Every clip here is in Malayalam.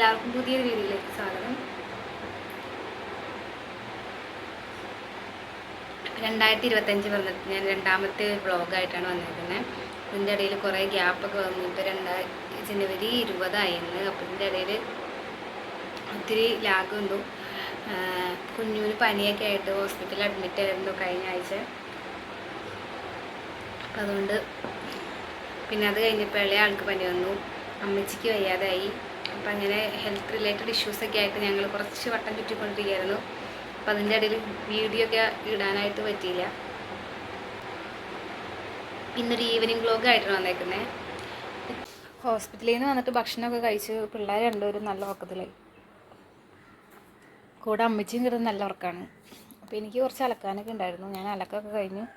എല്ലാവർക്കും പുതിയൊരു വീഡിയോയിലേക്ക് സ്വാഗതം. 2025 വന്നിട്ട് ഞാൻ രണ്ടാമത്തെ വ്ളോഗായിട്ടാണ് വന്നിരിക്കുന്നത്. ഇതിൻ്റെ ഇടയിൽ കുറേ ഗ്യാപ്പൊക്കെ വന്നു. ഇപ്പോൾ ജനുവരി 20 ആയിരുന്നു. അപ്പോൾ ഇതിൻ്റെ ഇടയിൽ ഒത്തിരി ലാഗ് വന്നു. കുഞ്ഞിന് പനിയൊക്കെ ആയിട്ട് ഹോസ്പിറ്റലിൽ അഡ്മിറ്റ് ആയിരുന്നു കഴിഞ്ഞ ആഴ്ച. അപ്പം അതുകൊണ്ട് പിന്നെ അത് കഴിഞ്ഞപ്പോൾ ഇളയ ആൾക്ക് പനി വന്നു, അമ്മച്ചിക്ക് വയ്യാതായി. അപ്പം അങ്ങനെ ഹെൽത്ത് റിലേറ്റഡ് ഇഷ്യൂസൊക്കെ ആയിട്ട് ഞങ്ങൾ കുറച്ച് വട്ടം ചുറ്റിക്കൊണ്ടിരിക്കുകയായിരുന്നു. അപ്പം അതിൻ്റെ ഇടയിൽ വീഡിയോ ഒക്കെ ഇടാനായിട്ട് പറ്റിയില്ല. ഇന്നൊരു ഈവനിങ് വ്ളോഗായിട്ടാണ് വന്നേക്കുന്നത്. ഹോസ്പിറ്റലിൽ നിന്ന് വന്നിട്ട് ഭക്ഷണമൊക്കെ കഴിച്ച് പിള്ളേർ രണ്ടുപേരും നല്ല ഉറക്കത്തിലായി. കൂടെ അമ്മച്ചിയും കിടന്ന് നല്ല ഉറക്കമാണ്. അപ്പോൾ എനിക്ക് കുറച്ച് അലക്കാനൊക്കെ ഉണ്ടായിരുന്നു. ഞാൻ അലക്കൊക്കെ കഴിഞ്ഞു.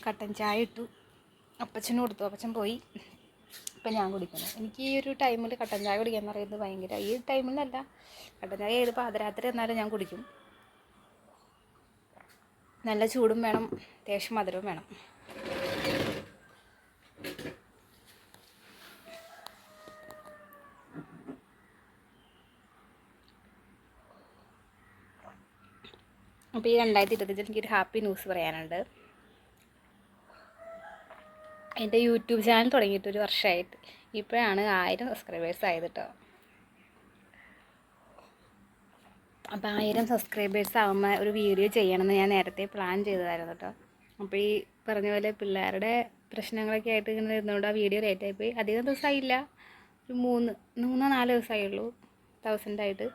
കട്ടൻ ചായ ഇട്ടു, അപ്പച്ചന് കൊടുത്തു. അപ്പച്ചൻ പോയി. ഇപ്പം ഞാൻ കുടിക്കുന്നു. എനിക്ക് ഈ ഒരു ടൈമിൽ കട്ടൻ ചായ കുടിക്കാൻ പറയുന്നത് ഭയങ്കര, ഈ ടൈമിലല്ല, കട്ടൻ ചായ ഏത് പാതിരാത്രി എന്നാലും ഞാൻ കുടിക്കും. നല്ല ചൂടും വേണം, അത്യാവശ്യം മധുരവും വേണം. അപ്പോൾ ഈ 2025 എനിക്കൊരു ഹാപ്പി ന്യൂസ് പറയാനുണ്ട്. എൻ്റെ യൂട്യൂബ് ചാനൽ തുടങ്ങിയിട്ട് 1 വർഷമായിട്ട് ഇപ്പോഴാണ് 1000 സബ്സ്ക്രൈബേഴ്സ് ആയത് കേട്ടോ. അപ്പോൾ 1000 സബ്സ്ക്രൈബേഴ്സ് ആകുമ്പോൾ ഒരു വീഡിയോ ചെയ്യണമെന്ന് ഞാൻ നേരത്തെ പ്ലാൻ ചെയ്തതായിരുന്നു കേട്ടോ. അപ്പോൾ ഈ പറഞ്ഞ പോലെ പിള്ളേരുടെ പ്രശ്നങ്ങളൊക്കെ ആയിട്ട് ഇങ്ങനെ ഇരുന്നുകൊണ്ട് ആ വീഡിയോ ലേറ്റായിപ്പോയി. അധികം ദിവസമായില്ല, ഒരു 3-4 ദിവസമായുള്ളൂ 1000 ആയിട്ട്.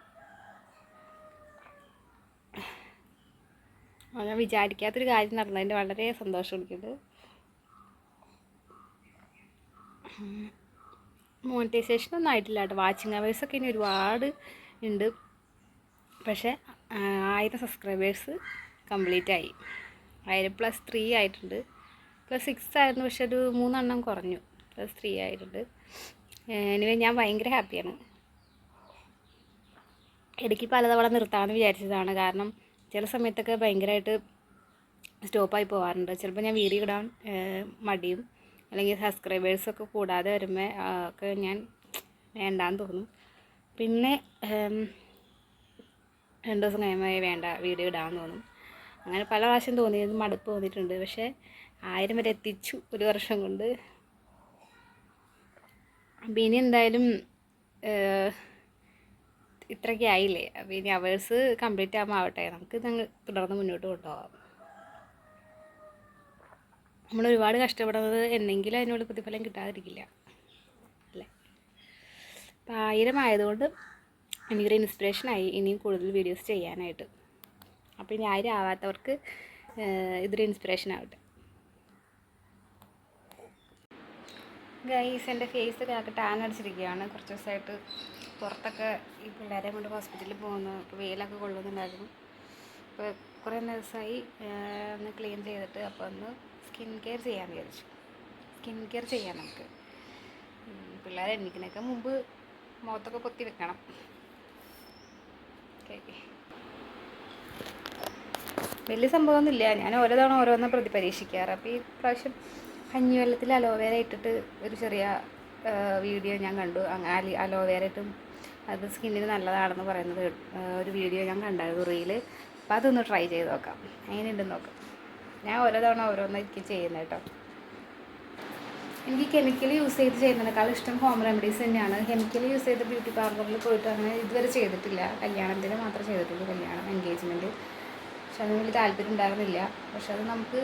ഞാൻ വിചാരിക്കാത്തൊരു കാര്യം നടന്നതിൻ്റെ വളരെ സന്തോഷം എനിക്കുണ്ട്. മോണിറ്റൈസേഷൻ ഒന്നും ആയിട്ടില്ല കേട്ടോ. വാച്ചിങ് അവേഴ്സൊക്കെ ഇനി ഒരുപാട് ഉണ്ട്. പക്ഷേ 1000 സബ്സ്ക്രൈബേഴ്സ് കംപ്ലീറ്റ് ആയി. 1000 + 3 ആയിട്ടുണ്ട്. +6 ആയിരുന്നു, പക്ഷെ ഒരു 3 എണ്ണം കുറഞ്ഞു. +3 ആയിട്ടുണ്ട്. എനിവേ ഞാൻ ഭയങ്കര ഹാപ്പിയാണ്. ഇടയ്ക്ക് പലതവണ നിർത്താമെന്ന് വിചാരിച്ചതാണ്. കാരണം ചില സമയത്തൊക്കെ ഭയങ്കരമായിട്ട് സ്റ്റോപ്പായി പോകാറുണ്ട്. ചിലപ്പോൾ ഞാൻ വീഡിയോ ഇടാൻ മടിയും, അല്ലെങ്കിൽ സബ്സ്ക്രൈബേഴ്സൊക്കെ കൂടാതെ വരുമ്പോൾ ഒക്കെ ഞാൻ വേണ്ടാന്ന് തോന്നും. പിന്നെ 2 ദിവസം കഴിയുമ്പോൾ വേണ്ട വീഡിയോ ഇടാമെന്ന് തോന്നും. അങ്ങനെ പല പ്രാവശ്യം തോന്നിയത്, മടുപ്പ് തോന്നിയിട്ടുണ്ട്. പക്ഷേ 1000 വരെ എത്തിച്ചു 1 വർഷം കൊണ്ട്. അപ്പം ഇനി എന്തായാലും ഇത്രയൊക്കെ ആയില്ലേ, അപ്പോൾ ഇനി അവേഴ്സ് കംപ്ലീറ്റ് ആകുമ്പോൾ ആവട്ടെ, നമുക്ക് ഞങ്ങൾ തുടർന്ന് മുന്നോട്ട് കൊണ്ടുപോകാം. നമ്മൾ ഒരുപാട് കഷ്ടപ്പെടുന്നത് എന്തെങ്കിലും അതിനോട് പ്രതിഫലം കിട്ടാതിരിക്കില്ല അല്ലേ. അപ്പോൾ 1000 ആയതുകൊണ്ട് എനിക്കൊരു ഇൻസ്പിറേഷനായി ഇനിയും കൂടുതൽ വീഡിയോസ് ചെയ്യാനായിട്ട്. അപ്പോൾ ഇനി 1000 ആവാത്തവർക്ക് ഇതൊരു ഇൻസ്പിറേഷൻ ആവട്ടെ. ഗൈസ്, എൻ്റെ ഫേസൊക്കെ ആകെ ടാൻ അടിച്ചിരിക്കുകയാണ്. കുറച്ച് ദിവസമായിട്ട് പുറത്തൊക്കെ ഈ പിള്ളേരെ കൊണ്ട് ഹോസ്പിറ്റലിൽ പോകുന്നു. അപ്പോൾ വെയിലൊക്കെ കൊള്ളുന്നുണ്ടായിരുന്നു. അപ്പോൾ കുറേ ദിവസമായി ഒന്ന് ക്ലീൻ ചെയ്തിട്ട് അപ്പോൾ ഒന്ന് സ്കിൻ കെയർ ചെയ്യാൻ വിചാരിച്ചു. സ്കിൻ കെയർ ചെയ്യാം നമുക്ക്. പിള്ളേരെ എണ്ണിക്കുന്നതിനൊക്കെ മുമ്പ് മുഖത്തൊക്കെ പൊത്തി വെക്കണം. ഓക്കെ, വലിയ സംഭവമൊന്നുമില്ല. ഞാൻ ഓരോ തവണ ഓരോന്ന് പരീക്ഷിക്കാറ്. അപ്പോൾ ഈ പ്രാവശ്യം കഞ്ഞിവെള്ളത്തിൽ അലോവേര ഇട്ടിട്ട് ഒരു ചെറിയ വീഡിയോ ഞാൻ കണ്ടു. അലോവേര ഇട്ടും അത് സ്കിന്നിന് നല്ലതാണെന്ന് പറയുന്നത് ഒരു വീഡിയോ ഞാൻ കണ്ടായിരുന്നു, റീല്. അപ്പോൾ അതൊന്ന് ട്രൈ ചെയ്ത് നോക്കാം, എങ്ങനെയുണ്ടെന്ന് നോക്കാം. ഞാൻ ഓരോ തവണ ഓരോന്നായിരിക്കും ചെയ്യുന്നത് കേട്ടോ. എനിക്ക് കെമിക്കൽ യൂസ് ചെയ്ത് ചെയ്യുന്നതിനേക്കാളും ഇഷ്ടം ഹോം റെമഡീസ് തന്നെയാണ്. കെമിക്കൽ യൂസ് ചെയ്ത് ബ്യൂട്ടി പാർലറിൽ പോയിട്ട് അങ്ങനെ ഇതുവരെ ചെയ്തിട്ടില്ല. കല്യാണത്തിന് മാത്രമേ ചെയ്തിട്ടുള്ളൂ, കല്യാണം, എൻഗേജ്മെൻറ്റ്. പക്ഷെ അതിന് വലിയ താല്പര്യം ഉണ്ടായിരുന്നില്ല. പക്ഷെ അത് നമുക്ക്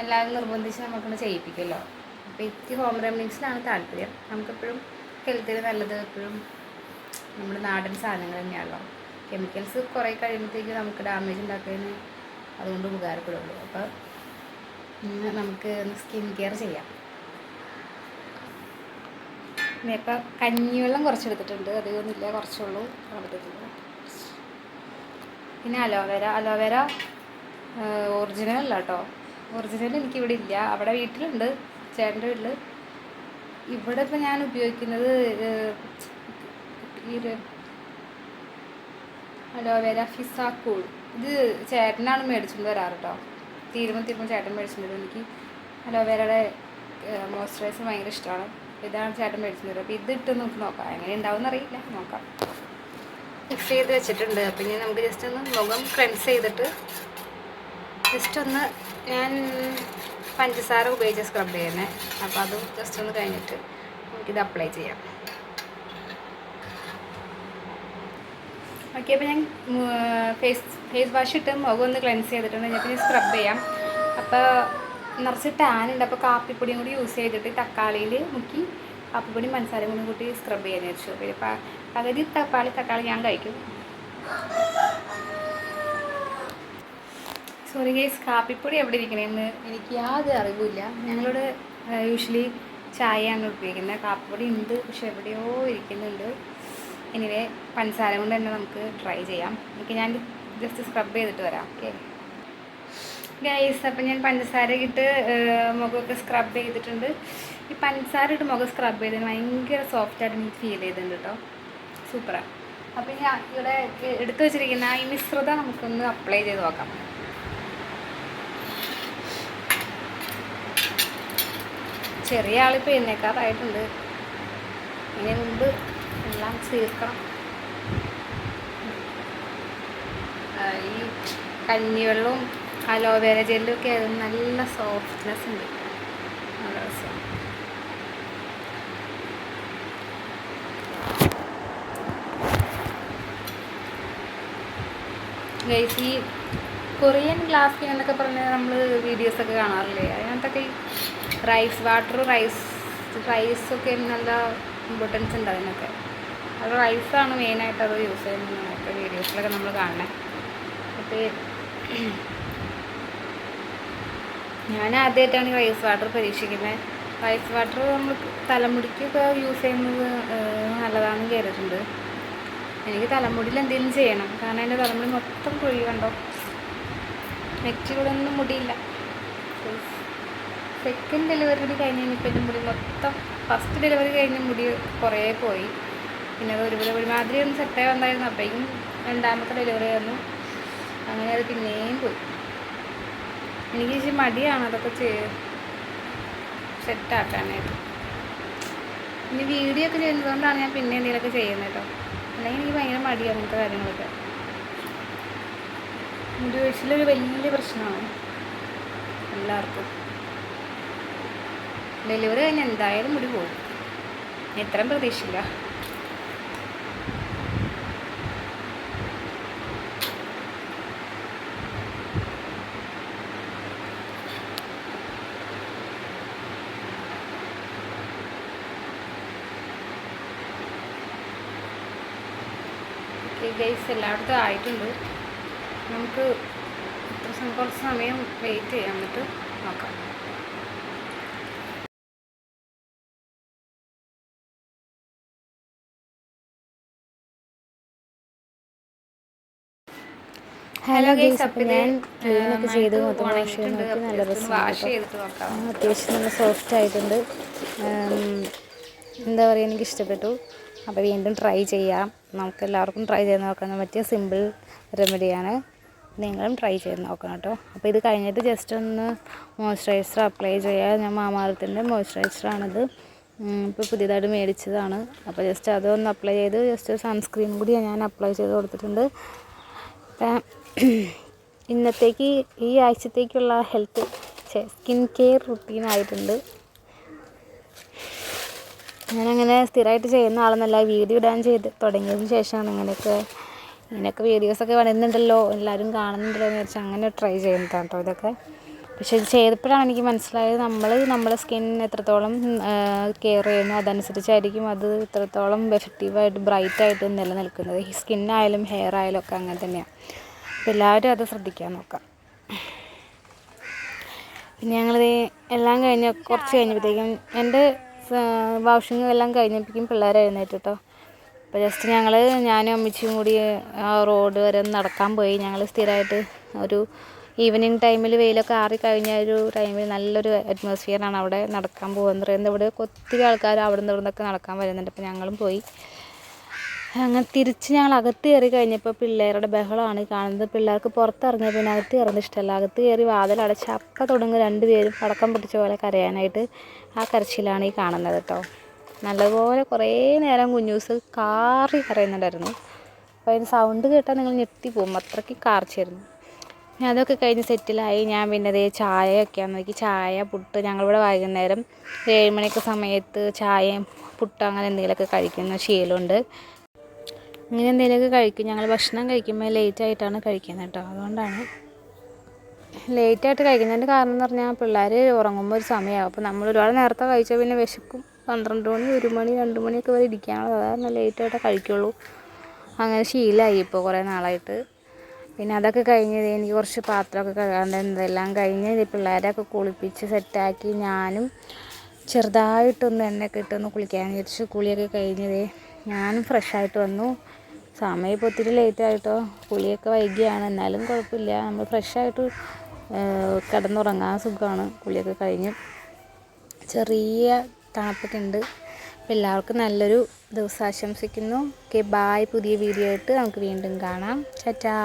എല്ലാവരും നിർബന്ധിച്ച് നമുക്കൊന്ന് ചെയ്യിപ്പിക്കുമല്ലോ. അപ്പോൾ എനിക്ക് ഹോം റെമഡീസിലാണ് താല്പര്യം. നമുക്കെപ്പോഴും ഹെൽത്തിന് നല്ലത് എപ്പോഴും നമ്മുടെ നാടൻ സാധനങ്ങൾ തന്നെയാണല്ലോ. കെമിക്കൽസ് കുറേ കഴിയുമ്പോഴത്തേക്ക് നമുക്ക് ഡാമേജ് ഉണ്ടാക്കുന്നതിന് അതുകൊണ്ട് ഉപകാരപ്പെടുള്ളൂ. അപ്പോൾ നമുക്ക് സ്കിൻ കെയർ ചെയ്യാം. ഇപ്പം കഞ്ഞിവെള്ളം കുറച്ചെടുത്തിട്ടുണ്ട്, അധികമൊന്നുമില്ല, കുറച്ചുള്ളൂ. പിന്നെ അലോവേര ഒറിജിനൽ അല്ല കേട്ടോ. ഒറിജിനൽ എനിക്കിവിടെ ഇല്ല, അവിടെ വീട്ടിലുണ്ട്, ചേട്ടൻ്റെ വീട്ടിൽ. ഇവിടെ ഇപ്പം ഞാൻ ഉപയോഗിക്കുന്നത് ഈ ഒരു അലോവേര ഫിസാക്കൂൾ. ഇത് ചേട്ടനാണ് മേടിച്ചുകൊണ്ട് വരാറ് കേട്ടോ. തീരുമ്പോൾ ചേട്ടൻ മേടിച്ചിട്ടുണ്ട്. എനിക്ക് അലോവേരയുടെ മോയ്സ്ചറൈസർ ഭയങ്കര ഇഷ്ടമാണ്. ഇതാണ് ചേട്ടൻ മേടിച്ചു തരും. അപ്പോൾ ഇതിട്ട് നമുക്ക് നോക്കാം എങ്ങനെ ഉണ്ടാവും എന്നറിയില്ല, നോക്കാം. മിക്സ് ചെയ്ത് വെച്ചിട്ടുണ്ട്. അപ്പം ഇനി നമുക്ക് ജസ്റ്റ് ഒന്ന് മുഖം ക്ലെൻസ് ചെയ്തിട്ട് ജസ്റ്റ് ഒന്ന് ഞാൻ പഞ്ചസാര ഉപയോഗിച്ച് സ്ക്രബ് ചെയ്യുന്നത്. അപ്പോൾ അതും ജസ്റ്റ് ഒന്ന് കഴിഞ്ഞിട്ട് നമുക്കിത് അപ്ലൈ ചെയ്യാം. ഓക്കെ, അപ്പോൾ ഞാൻ ഫേസ് വാഷ് ഇട്ട് മുഖം ഒന്ന് ക്ലെൻസ് ചെയ്തിട്ടുണ്ട്. ഞാൻ സ്ക്രബ് ചെയ്യാം. അപ്പോൾ നിറച്ച് ടാനുണ്ട്. അപ്പോൾ കാപ്പിപ്പൊടിയും കൂടി യൂസ് ചെയ്തിട്ട് തക്കാളിയിൽ മുക്കി കാപ്പിപ്പൊടിയും പഞ്ചസാരയും കൂടി കൂട്ടി സ്ക്രബ് ചെയ്യാൻ വെച്ചു. പിന്നെ പകുതി തക്കാളി ഞാൻ കഴിക്കും. സോറി ഗൈസ്, കാപ്പിപ്പൊടി എവിടെ ഇരിക്കണേന്ന് എനിക്ക് യാതൊരു അറിവില്ല. ഞങ്ങളോട് യൂഷ്വലി ചായയാണ് ഉപയോഗിക്കുന്നത്. കാപ്പിപ്പൊടി ഉണ്ട്, പക്ഷെ എവിടെയോ ഇരിക്കുന്നുണ്ട്. എനിവേ പഞ്ചസാര കൊണ്ട് തന്നെ നമുക്ക് ട്രൈ ചെയ്യാം. എനിക്ക് ഞാൻ ജസ്റ്റ് സ്ക്രബ് ചെയ്തിട്ട് വരാം. ഓക്കെ ഗൈസ്, അപ്പം ഞാൻ പഞ്ചസാര ഇട്ട് മുഖമൊക്കെ സ്ക്രബ് ചെയ്തിട്ടുണ്ട്. ഈ പഞ്ചസാര ഇട്ട് മുഖം സ്ക്രബ് ചെയ്തതിന് ഭയങ്കര സോഫ്റ്റായിട്ട് എനിക്ക് ഫീൽ ചെയ്തിട്ടുണ്ട് കേട്ടോ. സൂപ്പറാണ്. അപ്പം ഞാൻ ഇവിടെ എടുത്തു വെച്ചിരിക്കുന്ന ഈ മിശ്രിതം നമുക്കൊന്ന് അപ്ലൈ ചെയ്ത് നോക്കാം. ചെറിയ ആളിപ്പോൾ എഴുന്നേക്കാറായിട്ടുണ്ട്. ഇതിന് മുമ്പ് എല്ലാം ചേർക്കണം. ഈ കഞ്ഞിവെള്ളവും അലോവേര ജെല്ലും ഒക്കെ ആയത് നല്ല സോഫ്റ്റ്നെസ് ഉണ്ട്. നല്ല രസം. ഗൈസ്, ഈ കൊറിയൻ ഗ്ലാസ് സ്കിൻ എന്നൊക്കെ പറഞ്ഞ് നമ്മൾ വീഡിയോസൊക്കെ കാണാറില്ലേ, അതിനകത്തൊക്കെ ഈ റൈസൊക്കെ നല്ല ഇമ്പോർട്ടൻസ് ഉണ്ട് അതിനൊക്കെ. അത് റൈസാണ് മെയിനായിട്ട് അത് യൂസ് ചെയ്യുന്നതൊക്കെ വീഡിയോസിലൊക്കെ നമ്മൾ കാണണേ. അപ്പോൾ ഞാൻ ആദ്യമായിട്ടാണ് ഈ റൈസ് വാട്ടർ പരീക്ഷിക്കുന്നത്. റൈസ് വാട്ടർ നമ്മൾ തലമുടിക്കൊക്കെ യൂസ് ചെയ്യുന്നത് നല്ലതാണെന്ന് കേട്ടിട്ടുണ്ട്. എനിക്ക് തലമുടിയിൽ എന്തെങ്കിലും ചെയ്യണം, കാരണം എൻ്റെ തലമുടി മൊത്തം കുഴി കണ്ടോ, നെറ്റിലൂടെ ഒന്നും മുടിയില്ല. സെക്കൻഡ് ഡെലിവറി കഴിഞ്ഞ് കഴിഞ്ഞപ്പോൾ എൻ്റെ മുടി മൊത്തം, ഫസ്റ്റ് ഡെലിവറി കഴിഞ്ഞ മുടി കുറേ പോയി. പിന്നെ അത് ഒരുമാതിരി ഒന്ന് സെറ്റായി വന്നായിരുന്നു. അപ്പോഴേക്കും രണ്ടാമത്തെ ഡെലിവറി ആയിരുന്നു. അങ്ങനെ അത് പിന്നെയും പോയി. എനിക്ക് ഇച്ചിരി മടിയാണ് അതൊക്കെ സെറ്റാക്കാനായിട്ട്. ഇനി വീഡിയോ ഒക്കെ ചെയ്യുന്നതുകൊണ്ടാണ് ഞാൻ പിന്നെ എന്തെങ്കിലുമൊക്കെ ചെയ്യുന്നത് കേട്ടോ. അല്ലെങ്കിൽ എനിക്ക് ഭയങ്കര മടിയാണ് അങ്ങനത്തെ കാര്യങ്ങളൊക്കെ. മുടി കൊഴിച്ചിലൊരു വലിയ പ്രശ്നമാണ് എല്ലാവർക്കും. ഡെലിവറി കഴിഞ്ഞാൽ എന്തായാലും മുടി പോകും, ഇത്രയും പ്രതീക്ഷയില്ല. ഗൈസ്, എല്ലായിടത്തും ആയിട്ടുണ്ട്. നമുക്ക് കുറച്ച് സമയം വെയിറ്റ് ചെയ്യാം, എന്നിട്ട് നോക്കാം. ഹലോ ഗൈസ്, അപ്പോൾ ഞാൻ ക്ലീനൊക്കെ ചെയ്ത് മൊത്തം വാഷ് ചെയ്ത് നോക്കി. നല്ല രസമാണ്, അത്യാവശ്യം നല്ല സോഫ്റ്റ് ആയിട്ടുണ്ട്. എന്താ പറയുക, എനിക്കിഷ്ടപ്പെട്ടു. അപ്പോൾ വീണ്ടും ട്രൈ ചെയ്യാം. നമുക്ക് എല്ലാവർക്കും ട്രൈ ചെയ്ത് നോക്കാൻ പറ്റിയ സിമ്പിൾ റെമഡിയാണ്. നിങ്ങളും ട്രൈ ചെയ്ത് നോക്കണം കേട്ടോ. അപ്പോൾ ഇത് കഴിഞ്ഞിട്ട് ജസ്റ്റ് ഒന്ന് മോയ്സ്ചറൈസർ അപ്ലൈ ചെയ്യുക. ഞാൻ മാമാർത്തിൻ്റെ മോയ്സ്ചറൈസറാണിത്. ഇപ്പോൾ പുതിയതായിട്ട് മേടിച്ചതാണ്. അപ്പോൾ ജസ്റ്റ് അതൊന്ന് അപ്ലൈ ചെയ്ത് ജസ്റ്റ് സൺസ്ക്രീൻ കൂടി ഞാൻ അപ്ലൈ ചെയ്ത് കൊടുത്തിട്ടുണ്ട്. ഇന്നത്തേക്ക് ഈ ആഴ്ചത്തേക്കുള്ള സ്കിൻ കെയർ റുട്ടീനായിട്ടുണ്ട്. ഞാനങ്ങനെ സ്ഥിരമായിട്ട് ചെയ്യുന്ന ആളെന്നല്ല, വീഡിയോ ഇടാൻ തുടങ്ങിയതിന് ശേഷമാണ് ഇങ്ങനെയൊക്കെ വീഡിയോസൊക്കെ വരുന്നുണ്ടല്ലോ, എല്ലാവരും കാണുന്നുണ്ടല്ലോ എന്ന് വെച്ചാൽ അങ്ങനെ ട്രൈ ചെയ്യുന്നതാണ് കേട്ടോ ഇതൊക്കെ. പക്ഷേ ഇത് ചെയ്തപ്പോഴാണ് എനിക്ക് മനസ്സിലായത് നമ്മുടെ സ്കിൻ എത്രത്തോളം കെയർ ചെയ്യുന്നു അതനുസരിച്ചായിരിക്കും അത് ഇത്രത്തോളം എഫക്റ്റീവായിട്ട് ബ്രൈറ്റായിട്ട് നിലനിൽക്കുന്നത്. ഈ സ്കിന്നായാലും ഹെയർ ആയാലും ഒക്കെ അങ്ങനെ തന്നെയാണ്. അപ്പോൾ എല്ലാവരും അത് ശ്രദ്ധിക്കാൻ നോക്കാം. പിന്നെ ഞങ്ങളിത് എല്ലാം കഴിഞ്ഞ് കുറച്ച് കഴിഞ്ഞപ്പോഴത്തേക്കും എൻ്റെ വാഷിങ് എല്ലാം കഴിഞ്ഞപ്പോഴേക്കും പിള്ളേർ എഴുന്നേറ്റ് കേട്ടോ. അപ്പോൾ ജസ്റ്റ് ഞാനും അമ്മച്ചിയും കൂടി ആ റോഡ് വരെ നടക്കാൻ പോയി. ഞങ്ങൾ സ്ഥിരമായിട്ട് ഒരു ഈവനിങ് ടൈമിൽ വെയിലൊക്കെ ആറിക്കഴിഞ്ഞ ഒരു ടൈമിൽ നല്ലൊരു അറ്റ്മോസ്ഫിയറാണ് അവിടെ നടക്കാൻ പോകുന്നത് പറയുന്നത്. ഇവിടെ ഒത്തിരി ആൾക്കാർ അവിടെ നിന്ന് ഇവിടുന്നൊക്കെ നടക്കാൻ വരുന്നുണ്ട്. അപ്പോൾ ഞങ്ങളും പോയി. അങ്ങനെ തിരിച്ച് ഞങ്ങൾ അകത്ത് കയറി കഴിഞ്ഞപ്പോൾ പിള്ളേരുടെ ബഹളമാണ് കാണുന്നത്. പിള്ളേർക്ക് പുറത്തിറങ്ങിയ പിന്നെ അകത്ത് കയറുന്നത് ഇഷ്ടമല്ല. അകത്ത് കയറി വാതിലടച്ച് അപ്പം തുടങ്ങും രണ്ടുപേരും പടക്കം പൊട്ടിച്ച പോലെ കരയാനായിട്ട്. ആ കരച്ചിലാണ് ഈ കാണുന്നത് കേട്ടോ. നല്ലപോലെ കുറേ നേരം കുഞ്ഞൂസ് കരയുന്നുണ്ടായിരുന്നു. അപ്പോൾ അതിന് സൗണ്ട് കേട്ടാൽ നിങ്ങൾ ഞെട്ടിപ്പോവും, അത്രയ്ക്ക് കാർച്ചയായിരുന്നു. ഞാൻ അതൊക്കെ കഴിഞ്ഞ് സെറ്റിലായി. ഞാൻ പിന്നെ അതേ ചായയൊക്കെയാന്ന് നോക്കി, ചായ പുട്ട്. ഞങ്ങളിവിടെ വൈകുന്നേരം 7 മണിയൊക്കെ സമയത്ത് ചായയും പുട്ട് അങ്ങനെ എന്തെങ്കിലുമൊക്കെ കഴിക്കുന്ന ശീലമുണ്ട്. ഇങ്ങനെ എന്തെങ്കിലുമൊക്കെ കഴിക്കും. ഞങ്ങൾ ഭക്ഷണം കഴിക്കുമ്പോൾ ലേറ്റായിട്ടാണ് കഴിക്കുന്നത് കേട്ടോ. അതുകൊണ്ടാണ് ലേറ്റായിട്ട് കഴിക്കുന്നതിൻ്റെ കാരണം എന്ന് പറഞ്ഞാൽ പിള്ളേർ ഉറങ്ങുമ്പോൾ ഒരു സമയമാകും. അപ്പോൾ നമ്മൾ ഒരുപാട് നേരത്തെ കഴിച്ചാൽ പിന്നെ വിശക്കും. 12 മണി 1 മണി 2 മണിയൊക്കെ വരെ ഇരിക്കാനുള്ളത്. അതാണ് ലേറ്റായിട്ടേ കഴിക്കുള്ളൂ. അങ്ങനെ ശീലമായി ഇപ്പോൾ കുറേ നാളായിട്ട്. പിന്നെ അതൊക്കെ കഴിഞ്ഞ് എനിക്ക് കുറച്ച് പാത്രമൊക്കെ കഴുകാണ്ട് ഇതെല്ലാം കഴിഞ്ഞ് പിള്ളേരെയൊക്കെ കുളിപ്പിച്ച് സെറ്റാക്കി ഞാനും ചെറുതായിട്ടൊന്ന് എണ്ണയൊക്കെ ഇട്ടൊന്ന് കുളിക്കാൻ വിചാരിച്ചു. കുളിയൊക്കെ കഴിഞ്ഞതേ ഞാനും ഫ്രഷായിട്ട് വന്നു. സമയം ഇപ്പോൾ ഒത്തിരി ലേറ്റായിട്ടോ, കുളിയൊക്കെ വൈകിയാണ്. എന്നാലും കുഴപ്പമില്ല, നമ്മൾ ഫ്രഷായിട്ട് കിടന്നുറങ്ങാൻ സുഖമാണ്. കുളിയൊക്കെ കഴിഞ്ഞ് ചെറിയ തണുപ്പൊക്കെ ഉണ്ട്. അപ്പോൾ എല്ലാവർക്കും നല്ലൊരു ദിവസം ആശംസിക്കുന്നു. Okay, bye. പുതിയ വീഡിയോ ആയിട്ട് നമുക്ക് വീണ്ടും കാണാം. ടാറ്റാ.